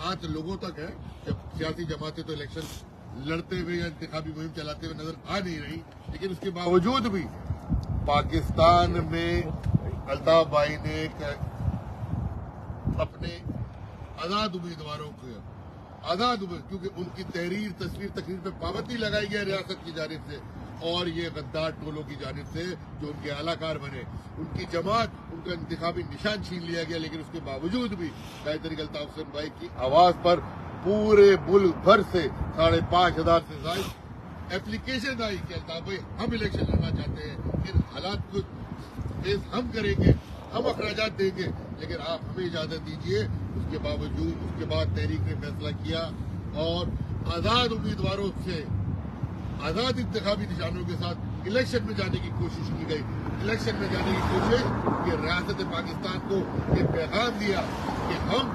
بات لوگوں تک ہے. جب سیاسی جماعتیں تو الیکشن لڑتے ہوئے یا انتخابی مہم چلاتے ہوئے نظر آ نہیں رہی، لیکن اس کے باوجود بھی پاکستان میں الطاف بھائی نے اپنے آزاد امیدواروں کو کیونکہ ان کی تقریر پہ پابندی لگائی گئی ریاست کی جانب سے، اور یہ غدار ٹولوں کی جانب سے جو ان کے اعلی کار بنے، ان کی جماعت، ان کا انتخابی نشان چھین لیا گیا. لیکن اس کے باوجود بھی قائد طریق الطاف حسین بھائی کی آواز پر پورے ملک بھر سے 5,500 سے زائد اپلیکیشن آئی کہ الطاف بھائی ہم الیکشن لڑنا چاہتے ہیں، ان حالات کو فیس ہم کریں گے، ہم اخراجات دیں گے، لیکن آپ ہمیں اجازت دیجیے. اس کے باوجود اس کے بعد تحریک نے فیصلہ کیا اور آزاد امیدواروں سے آزاد انتخابی نشانوں کے ساتھ الیکشن میں جانے کی کوشش کی گئی. الیکشن میں جانے کی کوشش کہ ریاست پاکستان کو یہ پیغام دیا کہ ہم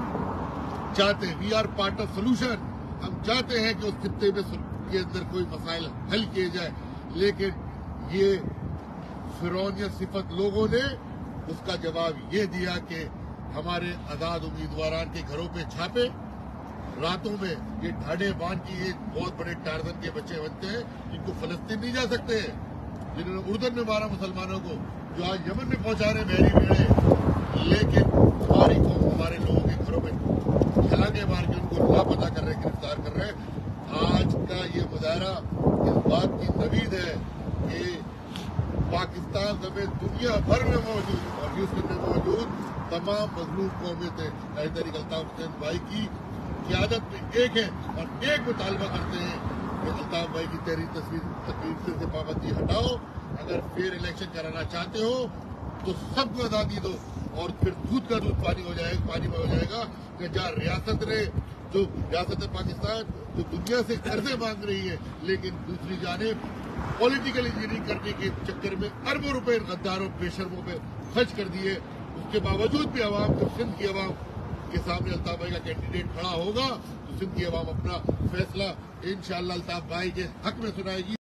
چاہتے ہیں، we are part of solution, ہم چاہتے ہیں کہ اس خطے میں کے اندر کوئی مسائل حل کیے جائے. لیکن یہ فرعونیت صفت لوگوں نے اس کا جواب یہ دیا کہ ہمارے آزاد امیدواران کے گھروں پہ چھاپے راتوں میں، یہ ڈھاڈے باندھ کی یہ بہت بڑے ٹارزن کے بچے بنتے ہیں جن کو فلسطین نہیں جا سکتے ہیں، جنہوں نے اردن میں مارا مسلمانوں کو، جو آج یمن میں پہنچا رہے بحری بیڑے. لیکن ہماری قوم ہمارے لوگوں کے گھروں میں چھلانگے مار کے ان کو لاپتہ کر رہے، گرفتار کر رہے. آج کا یہ مظاہرہ اس بات کی نوید ہے کہ پاکستان سمیت دنیا بھر میں موجود اور ہیوسٹن میں موجود تمام مظلوم قومیں تھے قائد طریق الطاف حسین بھائی کی قیادت میں ایک ہے اور ایک مطالبہ کرتے ہیں کہ الطاف بھائی کی تقریر سے پابندی ہٹاؤ. اگر فیئر الیکشن کرانا چاہتے ہو تو سب کو آزادی دو، اور پھر دودھ کا دودھ پانی میں ہو جائے گا. کہ جہاں ریاست پاکستان جو دنیا سے قرضے مانگ رہی ہے، لیکن دوسری جانب پولیٹیکل انجینئرنگ کرنے کے چکر میں اربوں روپے غداروں پیشرموں پہ خرچ کر دیے. اس کے باوجود بھی عوام، جب سندھ کی عوام کے سامنے الطاف بھائی کا کینڈیڈیٹ کھڑا ہوگا تو سندھ کی عوام اپنا فیصلہ انشاءاللہ الطاف بھائی کے حق میں سنائے گی.